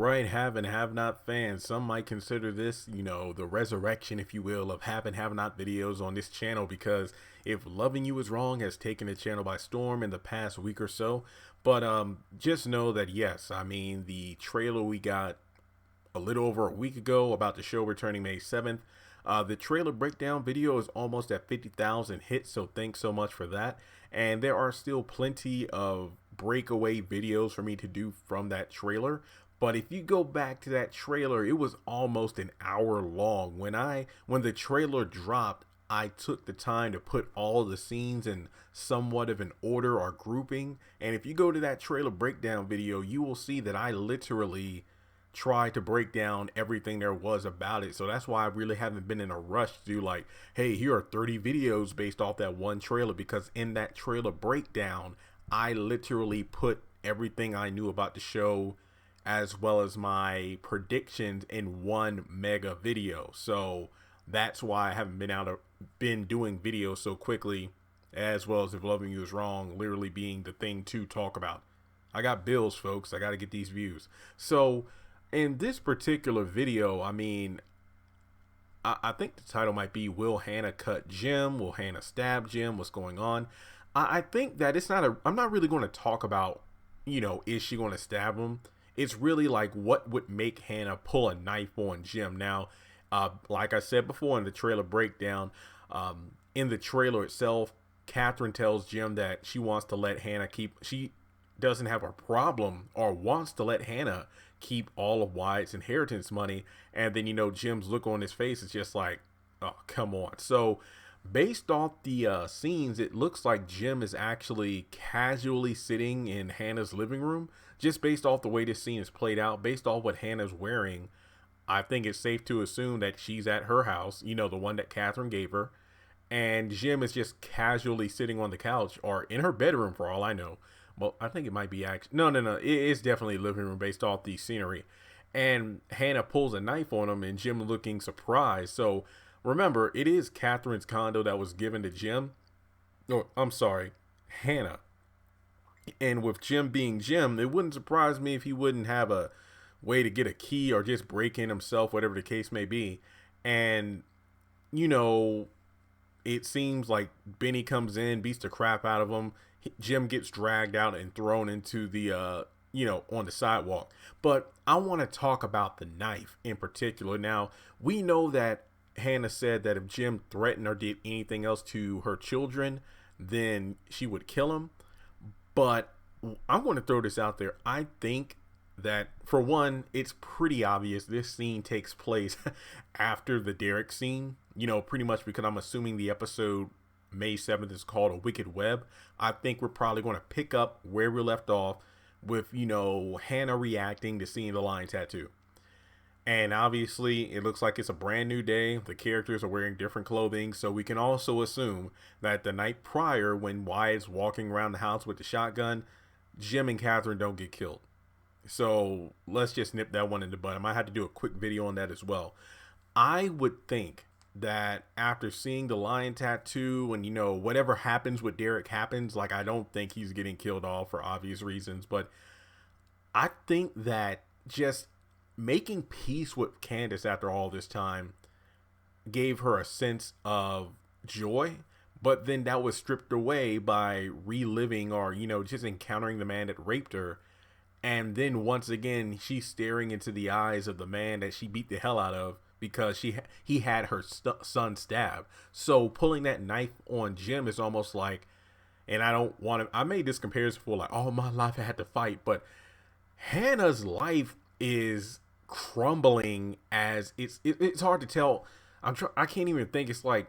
right, have and have not fans. Some might consider this, the resurrection, if you will, of have and have not videos on this channel because if Loving You Is Wrong has taken the channel by storm in the past week or so. But just know that yes, I mean the trailer we got a little over a week ago about the show returning May 7th. The trailer breakdown video is almost at 50,000 hits, so thanks so much for that. And there are still plenty of breakaway videos for me to do from that trailer. But if you go back to that trailer, it was almost an hour long. When the trailer dropped, I took the time to put all the scenes in somewhat of an order or grouping. And if you go to that trailer breakdown video, you will see that I literally try to break down everything there was about it. So that's why I really haven't been in a rush to do like, hey, here are 30 videos based off that one trailer, because in that trailer breakdown, I literally put everything I knew about the show as well as my predictions in one mega video. So that's why I haven't been doing videos so quickly, as well as If Loving You Is Wrong literally being the thing to talk about. I got bills, folks. I got to get these views. So in this particular video, I mean, I think the title might be Will Hannah Cut Jim? Will Hannah Stab Jim? What's going on? I think that I'm not really going to talk about, is she going to stab him? It's really like what would make Hannah pull a knife on Jim. Now, like I said before in the trailer breakdown, in the trailer itself, Catherine tells Jim that she wants to let Hannah she doesn't have a problem or wants to let Hannah keep all of Wyatt's inheritance money. And then, Jim's look on his face is just like, oh, come on. So based off the scenes, it looks like Jim is actually casually sitting in Hannah's living room. Just based off the way this scene is played out, based off what Hannah's wearing, I think it's safe to assume that she's at her house, the one that Catherine gave her. And Jim is just casually sitting on the couch or in her bedroom for all I know. Well, I think it might be actually, no. It's definitely living room based off the scenery. And Hannah pulls a knife on him and Jim looking surprised. So remember, it is Catherine's condo that was given to Jim. Oh, I'm sorry, Hannah. And with Jim being Jim, it wouldn't surprise me if he wouldn't have a way to get a key or just break in himself, whatever the case may be. And, it seems like Benny comes in, beats the crap out of him. Jim gets dragged out and thrown into the, on the sidewalk. But I want to talk about the knife in particular. Now, we know that Hannah said that if Jim threatened or did anything else to her children, then she would kill him. But I'm going to throw this out there. I think that, for one, it's pretty obvious this scene takes place after the Derek scene, pretty much because I'm assuming the episode May 7th is called A Wicked Web. I think we're probably going to pick up where we left off with, Hannah reacting to seeing the lion tattoo. And obviously, it looks like it's a brand new day. The characters are wearing different clothing, so we can also assume that the night prior, when Wyatt's walking around the house with the shotgun, Jim and Catherine don't get killed. So let's just nip that one in the bud. I might have to do a quick video on that as well. I would think that after seeing the lion tattoo and, whatever happens with Derek happens, like, I don't think he's getting killed off for obvious reasons, but I think that just making peace with Candace after all this time gave her a sense of joy, but then that was stripped away by reliving or, just encountering the man that raped her. And then once again, she's staring into the eyes of the man that she beat the hell out of because he had her son stabbed. So pulling that knife on Jim is almost like, and I made this comparison before, like, all my life I had to fight, but Hannah's life is crumbling as it's hard to tell. I can't even think. It's like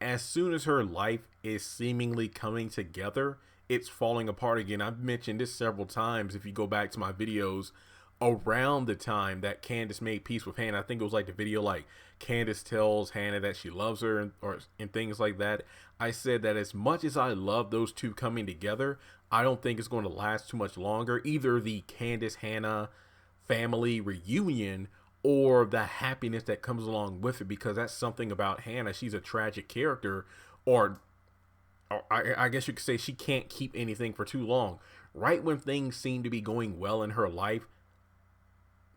as soon as her life is seemingly coming together, it's falling apart again. I've mentioned this several times. If you go back to my videos around the time that Candace made peace with Hannah, I think it was like the video like Candace tells Hannah that she loves her and things like that. I said that as much as I love those two coming together, I don't think it's going to last too much longer. Either the Candace Hannah family reunion or the happiness that comes along with it, because that's something about Hannah. She's a tragic character, or I guess you could say she can't keep anything for too long. Right when things seem to be going well in her life,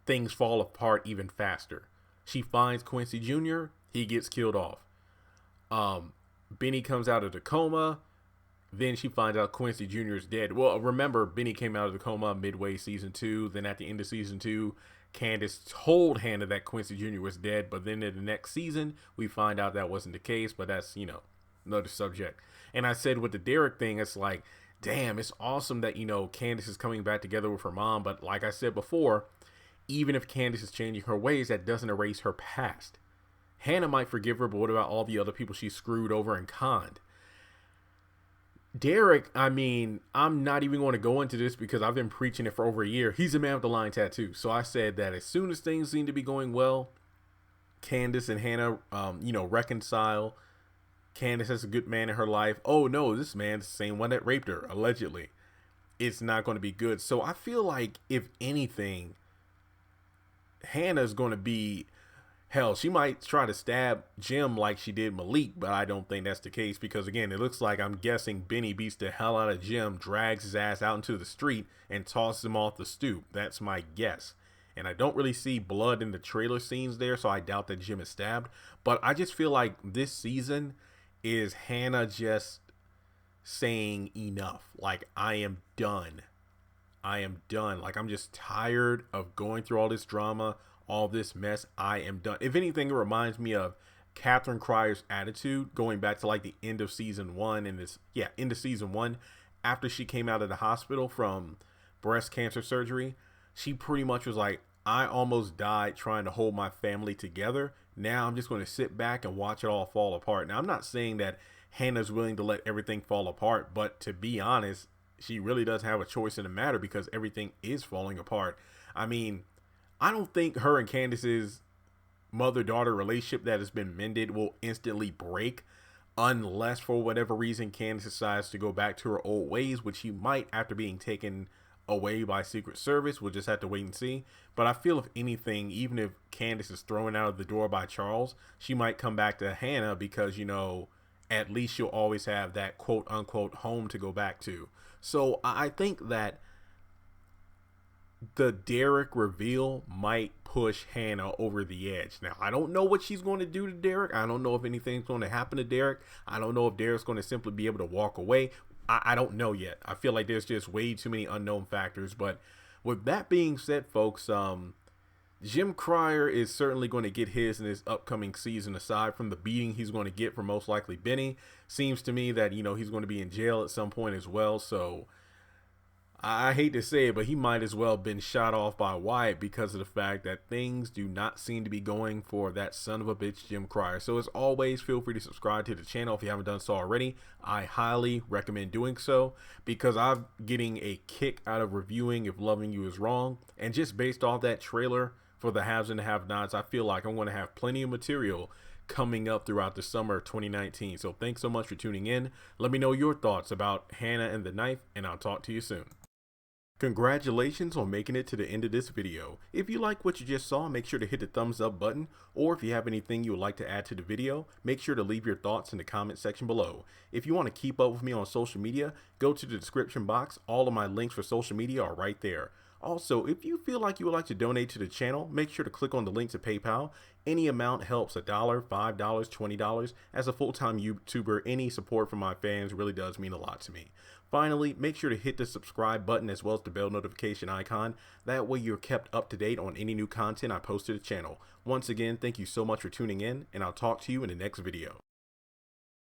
things fall apart even faster. She finds Quincy Jr., he gets killed off. Benny comes out of the coma. Then she finds out Quincy Jr. is dead. Well, remember, Benny came out of the coma midway season 2. Then at the end of season 2, Candace told Hannah that Quincy Jr. was dead. But then in the next season, we find out that wasn't the case. But that's, another subject. And I said with the Derek thing, it's like, damn, it's awesome that, Candace is coming back together with her mom. But like I said before, even if Candace is changing her ways, that doesn't erase her past. Hannah might forgive her, but what about all the other people she screwed over and conned? Derek, I mean, I'm not even going to go into this because I've been preaching it for over a year. He's a man with the lion tattoo. So I said that as soon as things seem to be going well, Candace and Hannah, reconcile. Candace has a good man in her life. Oh no, this man's the same one that raped her, allegedly. It's not going to be good. So I feel like, if anything, Hannah's going to be... Hell, she might try to stab Jim like she did Malik, but I don't think that's the case because, again, it looks like, I'm guessing, Benny beats the hell out of Jim, drags his ass out into the street, and tosses him off the stoop. That's my guess. And I don't really see blood in the trailer scenes there, so I doubt that Jim is stabbed. But I just feel like this season is Hannah just saying enough. Like, I am done. I am done. Like, I'm just tired of going through all this drama, all this mess. I am done. If anything, it reminds me of Catherine Cryer's attitude going back to like the end of season 1 end of season 1 after she came out of the hospital from breast cancer surgery. She pretty much was like, I almost died trying to hold my family together. Now I'm just going to sit back and watch it all fall apart. Now, I'm not saying that Hannah's willing to let everything fall apart, but to be honest, she really does have a choice in the matter because everything is falling apart. I mean, I don't think her and Candace's mother-daughter relationship that has been mended will instantly break unless for whatever reason Candace decides to go back to her old ways, which she might after being taken away by Secret Service. We'll just have to wait and see. But I feel, if anything, even if Candace is thrown out of the door by Charles, she might come back to Hannah because, at least she'll always have that quote-unquote home to go back to. So I think that the Derek reveal might push Hannah over the edge. Now, I don't know what she's going to do to Derek. I don't know if anything's going to happen to Derek. I don't know if Derek's going to simply be able to walk away. I don't know yet. I feel like there's just way too many unknown factors. But with that being said, folks, Jim Cryer is certainly going to get his in this upcoming season. Aside from the beating he's going to get from most likely Benny, seems to me that, he's going to be in jail at some point as well. So I hate to say it, but he might as well have been shot off by Wyatt because of the fact that things do not seem to be going for that son of a bitch Jim Cryer. So as always, feel free to subscribe to the channel if you haven't done so already. I highly recommend doing so because I'm getting a kick out of reviewing If Loving You Is Wrong. And just based off that trailer for the haves and the have-nots, I feel like I'm going to have plenty of material coming up throughout the summer of 2019. So thanks so much for tuning in. Let me know your thoughts about Hannah and the Knife, and I'll talk to you soon. Congratulations on making it to the end of this video. If you like what you just saw, make sure to hit the thumbs up button, or if you have anything you would like to add to the video, make sure to leave your thoughts in the comment section below. If you want to keep up with me on social media, go to the description box. All of my links for social media are right there. Also, if you feel like you would like to donate to the channel, make sure to click on the link to PayPal. Any amount helps. $1, $5, $20. As a full-time YouTuber, any support from my fans really does mean a lot to me. Finally, make sure to hit the subscribe button as well as the bell notification icon. That way you're kept up to date on any new content I post to the channel. Once again, thank you so much for tuning in, and I'll talk to you in the next video.